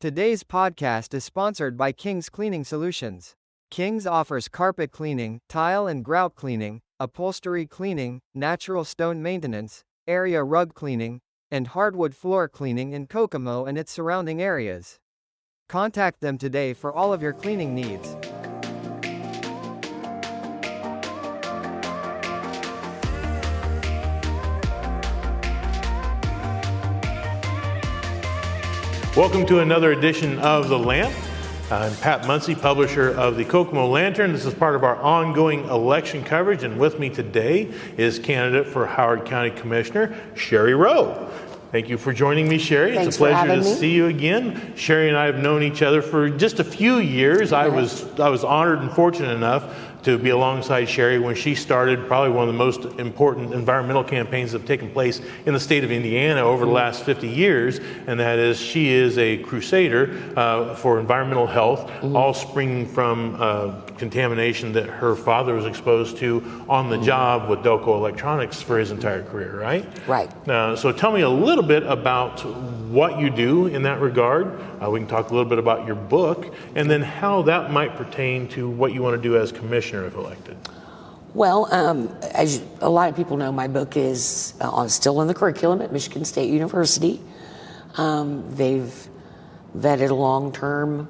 Today's podcast is sponsored by King's Cleaning Solutions. King's offers carpet cleaning, tile and grout cleaning, upholstery cleaning, natural stone maintenance, area rug cleaning, and hardwood floor cleaning in Kokomo and its surrounding areas. Contact them today for all of your cleaning needs. Welcome to another edition of The Lamp. I'm Pat Munsey, publisher of the Kokomo Lantern. This is part of our ongoing election coverage, and with me today is candidate for Howard County Commissioner, Sherry Rowe. Thank you for joining me, Sherry. Thanks it's a pleasure to me. see you again. Sherry and I have known each other for just a few years. I was honored and fortunate enough to be alongside Sherry when she started probably one of the most important environmental campaigns that have taken place in the state of Indiana over the last 50 years, and that is she is a crusader for environmental health, all springing from contamination that her father was exposed to on the job with Delco Electronics for his entire career, right? Right. So tell me a little bit about what you do in that regard. We can talk a little bit about your book, and then how that might pertain to what you want to do as commissioner if elected. Well, as a lot of people know, my book is still in the curriculum at Michigan State University. They've vetted long-term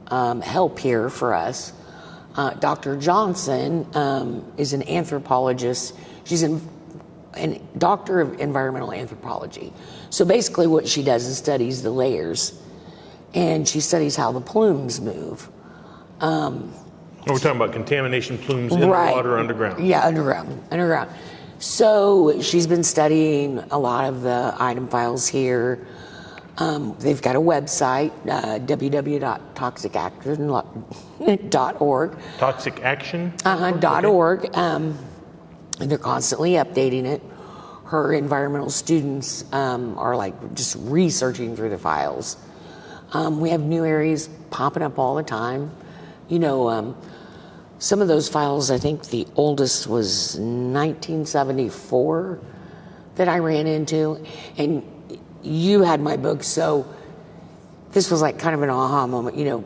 help here for us. Dr. Johnson is an anthropologist. She's a doctor of environmental anthropology. So basically what she does is studies the layers, and she studies how the plumes move. We're talking about contamination plumes in the water underground. Yeah, underground. So she's been studying a lot of the item files here. They've got a website, www.toxicaction.org. Toxic Action? .org. And they're constantly updating it. Her environmental students are like just researching through the files. We have new areas popping up all the time. You know, some of those files, I think the oldest was 1974 that I ran into. And you had my book, so this was like kind of an aha moment. You know,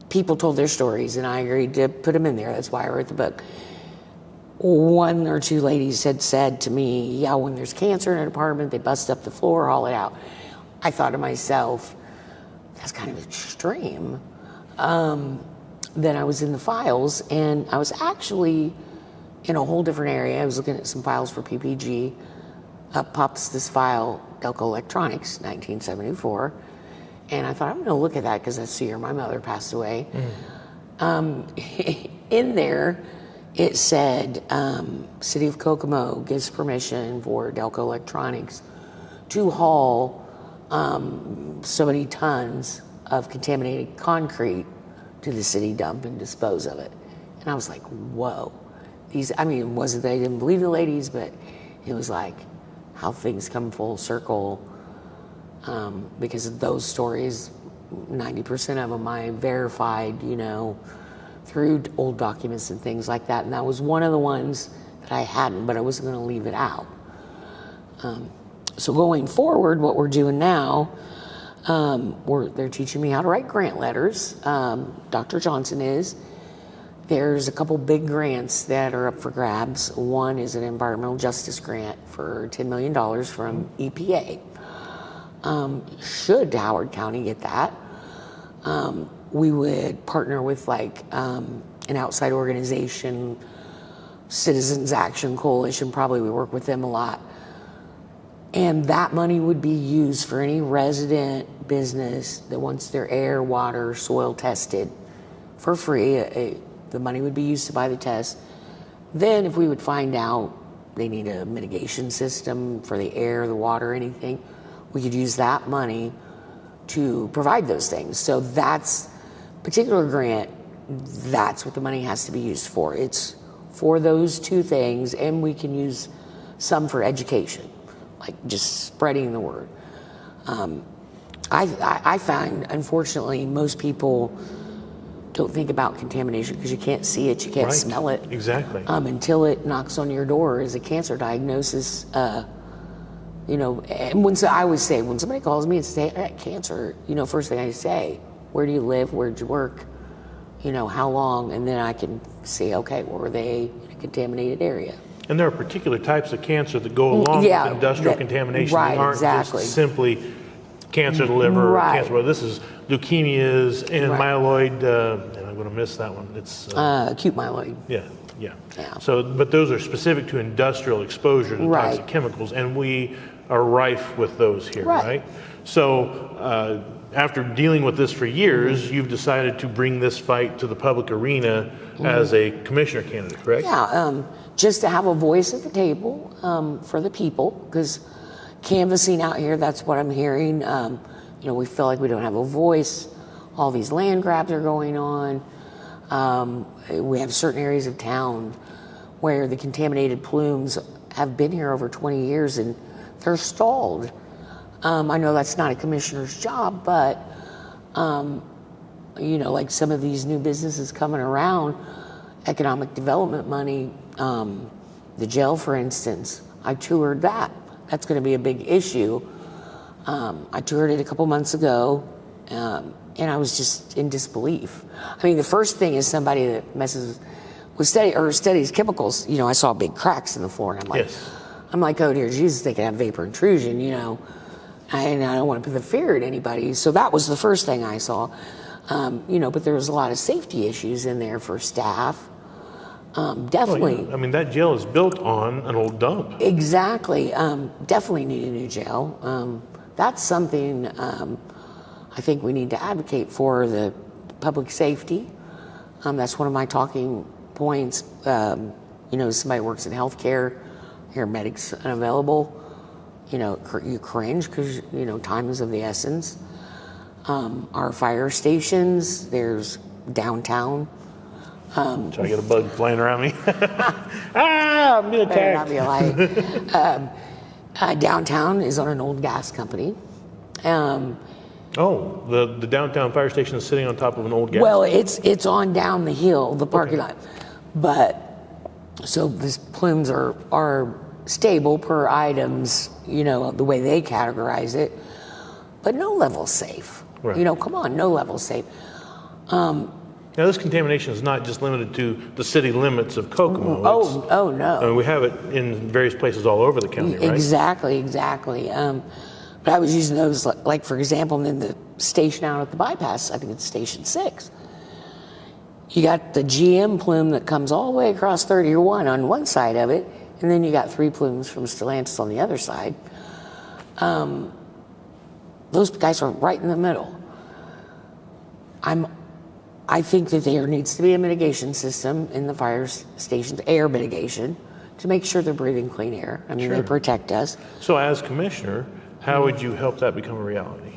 people told their stories, and I agreed to put them in there. That's why I wrote the book. One or two ladies had said to me, yeah, when there's cancer in an apartment, they bust up the floor, haul it out. I thought to myself, that's kind of extreme. Then I was in the files, and I was actually in a whole different area. I was looking at some files for PPG. Up pops this file, Delco Electronics, 1974. And I thought, I'm going to look at that because that's the year my mother passed away. In there, it said, City of Kokomo gives permission for Delco Electronics to haul so many tons of contaminated concrete to the city dump and dispose of it. And I was like, whoa. It wasn't that I didn't believe the ladies, but it was like how things come full circle, because of those stories, 90% of them I verified, you know, through old documents and things like that. And that was one of the ones that I hadn't, but I wasn't going to leave it out. So going forward, what we're doing now, they're teaching me how to write grant letters. Dr. Johnson is. There's a couple big grants that are up for grabs. One is an environmental justice grant for $10 million from EPA. Should Howard County get that, we would partner with like an outside organization, Citizens Action Coalition, probably we work with them a lot. And that money would be used for any resident business that wants their air, water, soil tested for free. The money would be used to buy the test. Then if we would find out they need a mitigation system for the air, the water, anything, we could use that money to provide those things. So that's particular grant, that's what the money has to be used for. It's for those two things, and we can use some for education, like just spreading the word. I find, unfortunately, most people don't think about contamination because you can't see it, you can't smell it. Exactly. Until it knocks on your door as a cancer diagnosis. And I always say, when somebody calls me and say, I got cancer, first thing I say, where do you live? Where'd you work? How long? And then I can say, okay, were they in a contaminated area? And there are particular types of cancer that go along with industrial contamination. Right, They aren't exactly. just simply cancer of the liver or cancer. Well, this is leukemias and myeloid, and I'm going to miss that one. It's acute myeloid. Yeah. So, but those are specific to industrial exposure to toxic chemicals, and we are rife with those here, right? So, after dealing with this for years, you've decided to bring this fight to the public arena as a commissioner candidate, correct? Yeah, just to have a voice at the table for the people, because canvassing out here, that's what I'm hearing. We feel like we don't have a voice. All these land grabs are going on. We have certain areas of town where the contaminated plumes have been here over 20 years and they're stalled. I know that's not a commissioner's job, but like some of these new businesses coming around, economic development money, the jail, for instance, I toured that. That's going to be a big issue. I toured it a couple months ago, and I was just in disbelief. I mean, the first thing is somebody that messes with studies chemicals. I saw big cracks in the floor, and I'm like, oh dear Jesus, they could have vapor intrusion, and I don't want to put the fear in anybody. So that was the first thing I saw. But there was a lot of safety issues in there for staff. Definitely. I mean, that jail is built on an old dump. Exactly. Definitely need a new jail. That's something I think we need to advocate for, the public safety. That's one of my talking points. Somebody works in healthcare, hear medics unavailable. You cringe because, time is of the essence. Our fire stations, there's downtown. So I get a bug flying around me. I'm being attacked. Better not be like. Downtown is on an old gas company. The downtown fire station is sitting on top of an old gas. Well, it's on down the hill, the parking lot. But so these plumes are stable per items, the way they categorize it, but no level safe. Right. Come on, no level safe. Now, this contamination is not just limited to the city limits of Kokomo. Oh no. I mean, we have it in various places all over the county, right? Exactly. But I was using those, like for example, in the station out at the bypass, I think it's Station 6. You got the GM plume that comes all the way across 31 on one side of it, and then you got 3 plumes from Stellantis on the other side. Those guys are right in the middle. I think that there needs to be a mitigation system in the fire stations, air mitigation, to make sure they're breathing clean air. I mean, they protect us. So as commissioner, how would you help that become a reality?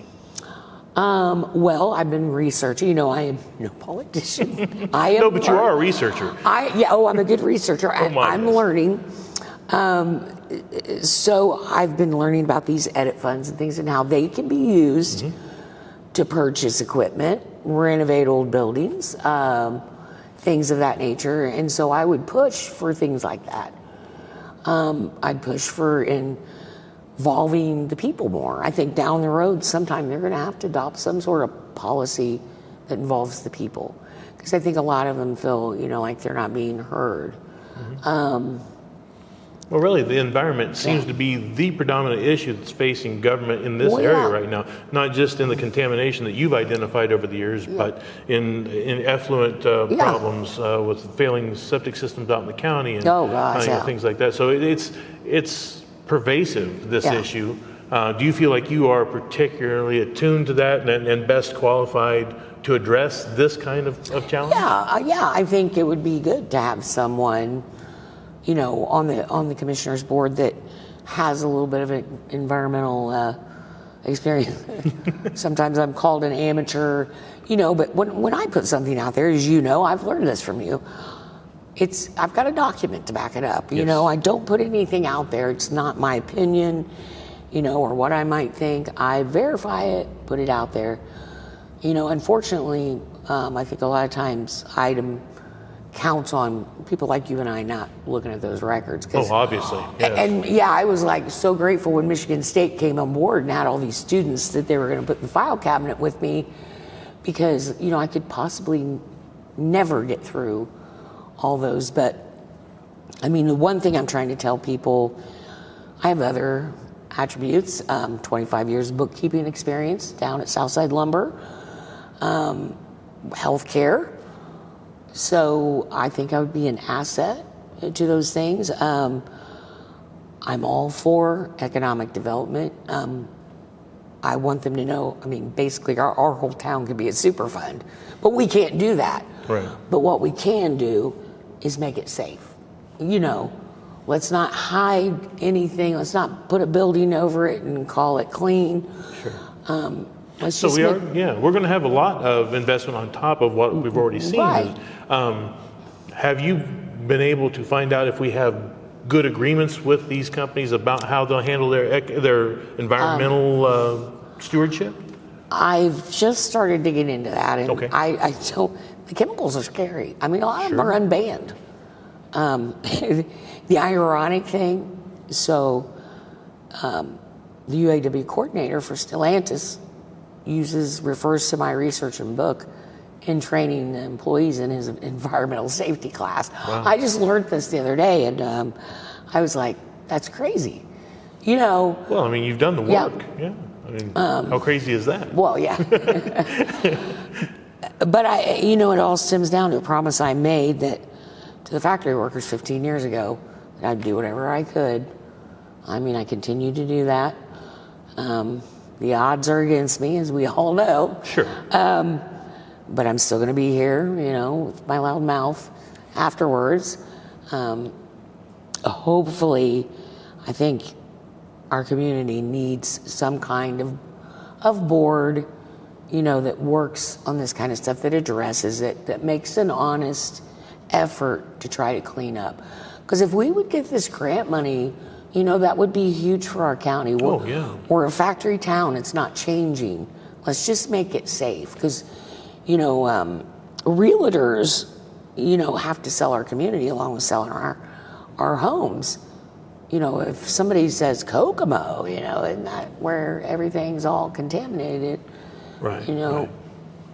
Well, I've been researching. I am no politician. No, but you are a researcher. I'm a good researcher. I'm learning. So I've been learning about these edit funds and things and how they can be used to purchase equipment, renovate old buildings, things of that nature. And so I would push for things like that. I'd push for involving the people more. I think down the road, sometime they're going to have to adopt some sort of policy that involves the people. Because I think a lot of them feel, like they're not being heard. Well, really, the environment seems to be the predominant issue that's facing government in this area right now. Not just in the contamination that you've identified over the years, but in effluent problems with failing septic systems out in the county and things like that. So it's pervasive, this issue. Do you feel like you are particularly attuned to that and best qualified to address this kind of challenge? Yeah. I think it would be good to have someone on the commissioner's board that has a little bit of an environmental experience. Sometimes I'm called an amateur, but when I put something out there, as I've learned this from you, I've got a document to back it up. I don't put anything out there. It's not my opinion, or what I might think. I verify it, put it out there. Unfortunately, I think a lot of times item counts on people like you and I not looking at those records. Oh, obviously, yes. And yeah, I was like so grateful when Michigan State came on board and had all these students that they were going to put in the file cabinet with me, because I could possibly never get through all those. But I mean, the one thing I'm trying to tell people, I have other attributes, 25 years of bookkeeping experience down at Southside Lumber, healthcare. So I think I would be an asset to those things. I'm all for economic development. I want them to know, I mean, basically our whole town could be a super fund, but we can't do that. Right. But what we can do is make it safe. Let's not hide anything. Let's not put a building over it and call it clean. Sure. Let's So just we're going to have a lot of investment on top of what we've already seen. Right. Have you been able to find out if we have good agreements with these companies about how they'll handle their environmental stewardship? I've just started digging into that, and Okay. I don't. The chemicals are scary. I mean, a lot of them are unbanned. The ironic thing, so the UAW coordinator for Stellantis refers to my research and book in training employees in his environmental safety class. Wow. I just learned this the other day, and I was like, that's crazy. Well, I mean, you've done the Yeah. work. Yeah. I mean, how crazy is that? Well, yeah. But it all stems down to a promise I made to the factory workers 15 years ago, that I'd do whatever I could. I mean, I continue to do that. The odds are against me, as we all know. Sure. But I'm still going to be here, with my loud mouth afterwards. Hopefully, I think our community needs some kind of board, that works on this kind of stuff, that addresses it, that makes an honest effort to try to clean up. Because if we would get this grant money, that would be huge for our county. We're a factory town. It's not changing. Let's just make it safe. Because, realtors, have to sell our community along with selling our homes. If somebody says Kokomo, and that where everything's all contaminated, Right. right.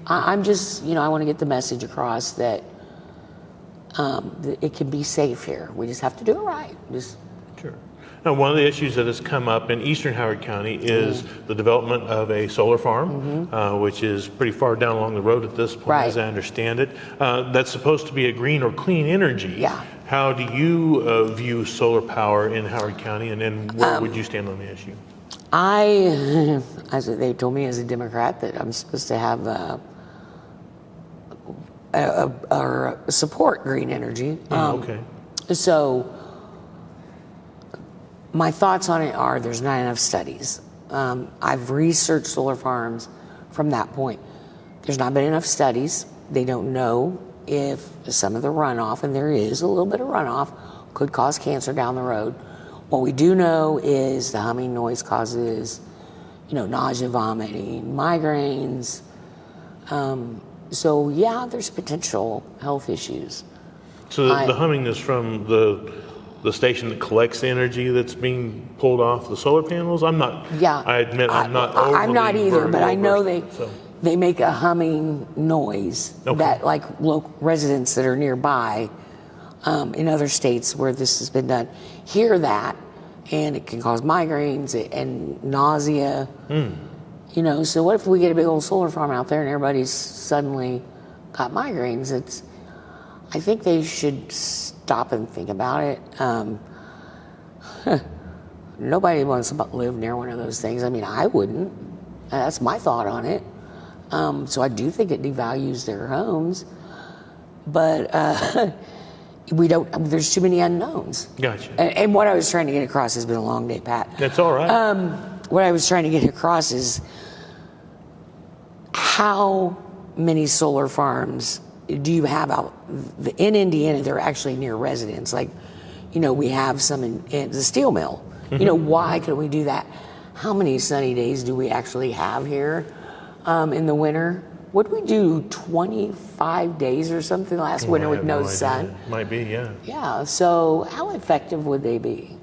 I'm just, I want to get the message across that it can be safe here. We just have to do it right. Sure. Now, one of the issues that has come up in eastern Howard County is the development of a solar farm, which is pretty far down along the road at this point, Right. as I understand it. That's supposed to be a green or clean energy. Yeah. How do you view solar power in Howard County, and where would you stand on the issue? As they told me as a Democrat, that I'm supposed to have or support green energy. Okay. So my thoughts on it are, there's not enough studies. I've researched solar farms from that point. There's not been enough studies. They don't know if some of the runoff, and there is a little bit of runoff, could cause cancer down the road. What we do know is the humming noise causes, nausea, vomiting, migraines. So yeah, there's potential health issues. So the humming is from the station that collects the energy that's being pulled off the solar panels? Yeah. I admit I'm not I'm not overly either, but I know versed, they make a humming noise that, like, local residents that are nearby in other states where this has been done hear that, and it can cause migraines and nausea. So what if we get a big old solar farm out there and everybody's suddenly got migraines? I think they should stop and think about it. Nobody wants to live near one of those things. I mean, I wouldn't. That's my thought on it. So I do think it devalues their homes, but there's too many unknowns. Gotcha. And what I was trying to get across, has been a long day, Pat. That's all right. What I was trying to get across is, how many solar farms do you have out in Indiana? They're actually near residents. Like, we have some in the steel mill. Why couldn't we do that? How many sunny days do we actually have here in the winter? What did we do, 25 days or something last winter I with have no idea. sun? Might be, yeah. Yeah, so how effective would they be?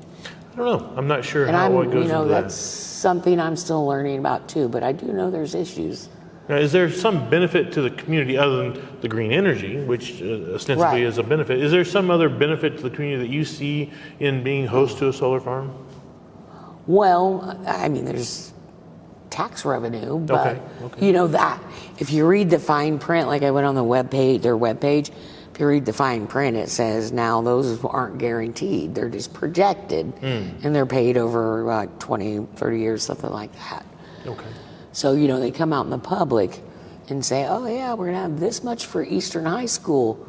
I don't know. I'm not sure And what goes into that's that. something I'm still learning about too, but I do know there's issues. Now, is there some benefit to the community other than the green energy, which ostensibly Right. is a benefit? Is there some other benefit to the community that you see in being host to a solar farm? Well, I mean, there's tax revenue, but Okay. you know that if you read the fine print, like I went on the webpage, their webpage, if you read the fine print, it says now those aren't guaranteed. They're just projected, and they're paid over like 20, 30 years, something like that. Okay. So, you know, they come out in the public and say, oh, yeah, we're going to have this much for Eastern High School.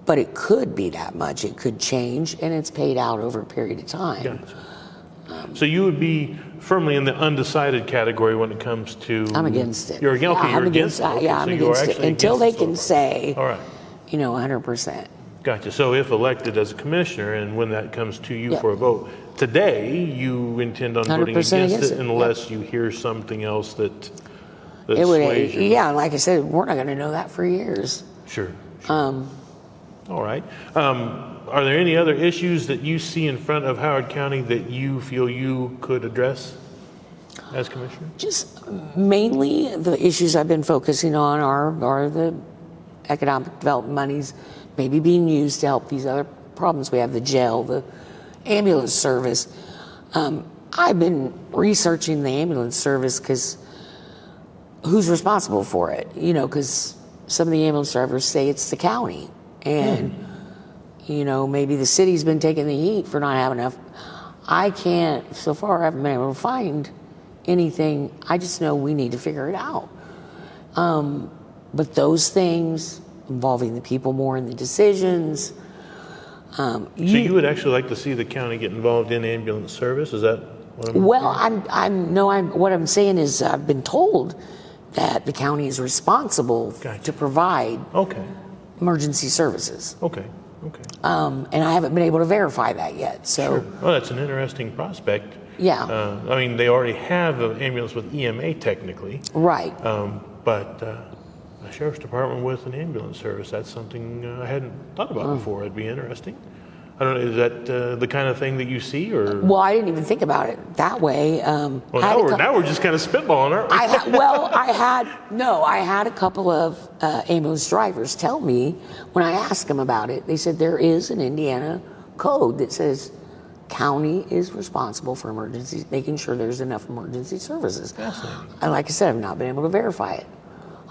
But it could be that much. It could change, and it's paid out over a period of time. Gotcha. So you would be firmly in the undecided category when it comes to... I'm against it. You're, okay, Yeah, you're I'm against it. Okay, Yeah, I'm so you are against it. actually Until against they the can solar say, farm. All right. you know, 100%. Gotcha. So if elected as a commissioner, and when that comes to you Yep. for a vote, today you intend on voting 100% against it Yep. unless you hear something else that It would, sways you. yeah, like I said, we're not going to know that for years. Sure. All right. Are there any other issues that you see in front of Howard County that you feel you could address as commissioner? Just mainly the issues I've been focusing on are the economic development monies maybe being used to help these other problems. We have the jail, the ambulance service. I've been researching the ambulance service because who's responsible for it? You know, because some of the ambulance drivers say it's the county. And, you know, maybe the city's been taking the heat for not having enough. I can't, so far, I haven't been able to find anything. I just know we need to figure it out. But those things involving the people more in the decisions. So you would actually like to see the county get involved in ambulance service? Is that what I'm Well, what I'm saying is I've been told that the county is responsible to provide emergency services. Okay. And I haven't been able to verify that yet. So, Sure. Well, that's an interesting prospect. Yeah. I mean, they already have an ambulance with EMA technically. Right. But a sheriff's department with an ambulance service, that's something I hadn't thought about before. It'd be interesting. I don't know, is that the kind of thing that you see, or? Well, I didn't even think about it that way. Well, now we're just kind of spitballing, aren't we? I had a couple of ambulance drivers tell me when I asked them about it. They said there is an Indiana code that says county is responsible for emergencies, making sure there's enough emergency services. Fascinating. And like I said, I've not been able to verify it.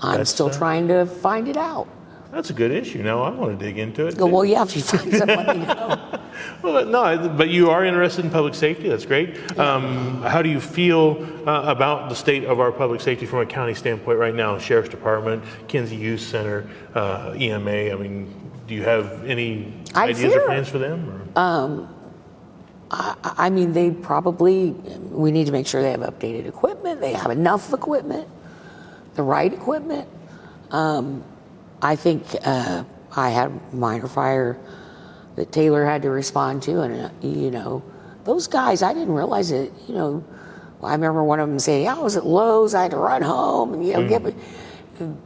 I'm still trying to find it out. That's a good issue. Now I want to dig into it. Well, yeah, if you find something, let me know. Well, no, but you are interested in public safety. That's great. How do you feel about the state of our public safety from a county standpoint right now? Sheriff's Department, Kinsey Youth Center, EMA. I mean, do you have any ideas or plans for them? Or? I mean, we need to make sure they have updated equipment. They have enough equipment, the right equipment. I think I had a minor fire that Taylor had to respond to, and you know, those guys, I didn't realize it. You know, I remember one of them saying, "I was at Lowe's, I had to run home, and you know,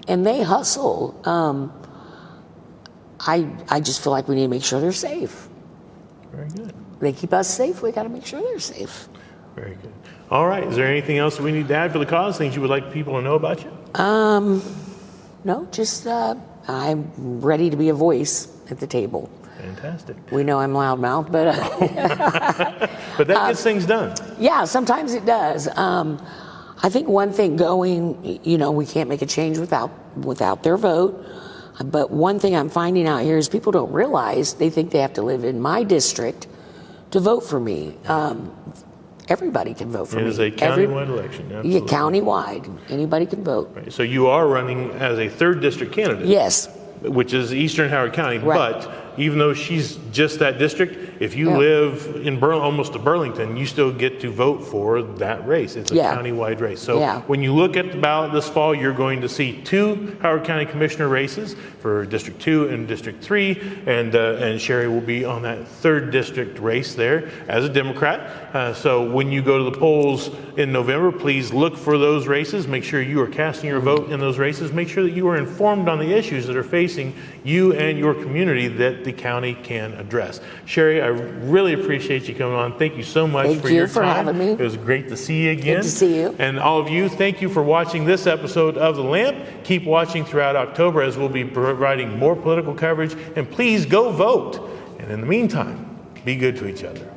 and they hustle." I just feel like we need to make sure they're safe. Very good. They keep us safe. We got to make sure they're safe. Very good. All right. Is there anything else that we need to add for the cause? Things you would like people to know about you? No, just I'm ready to be a voice at the table. Fantastic. We know I'm loudmouth, but but that gets things done. Yeah, sometimes it does. I think one thing going, you know, we can't make a change without their vote. But one thing I'm finding out here is people don't realize they think they have to live in my district to vote for me. Everybody can vote for me. It is a countywide election. Absolutely. Yeah, countywide. Anybody can vote. Right. So you are running as a 3rd district candidate. Yes. Which is Eastern Howard County. Right. But even though she's just that district, if you live in almost to Burlington, you still get to vote for that race. It's a countywide race. So when you look at the ballot this fall, you're going to see 2 Howard County Commissioner races for District 2 and District 3, and Sherry will be on that 3rd district race there as a Democrat. So when you go to the polls in November, please look for those races. Make sure you are casting your vote in those races. Make sure that you are informed on the issues that are facing you and your community that the county can address. Sherry, I really appreciate you coming on. Thank you so much for your time. Thank you for having me. It was great to see you again. Good to see you. And all of you, thank you for watching this episode of The Lamp. Keep watching throughout October as we'll be providing more political coverage. And please go vote. And in the meantime, be good to each other.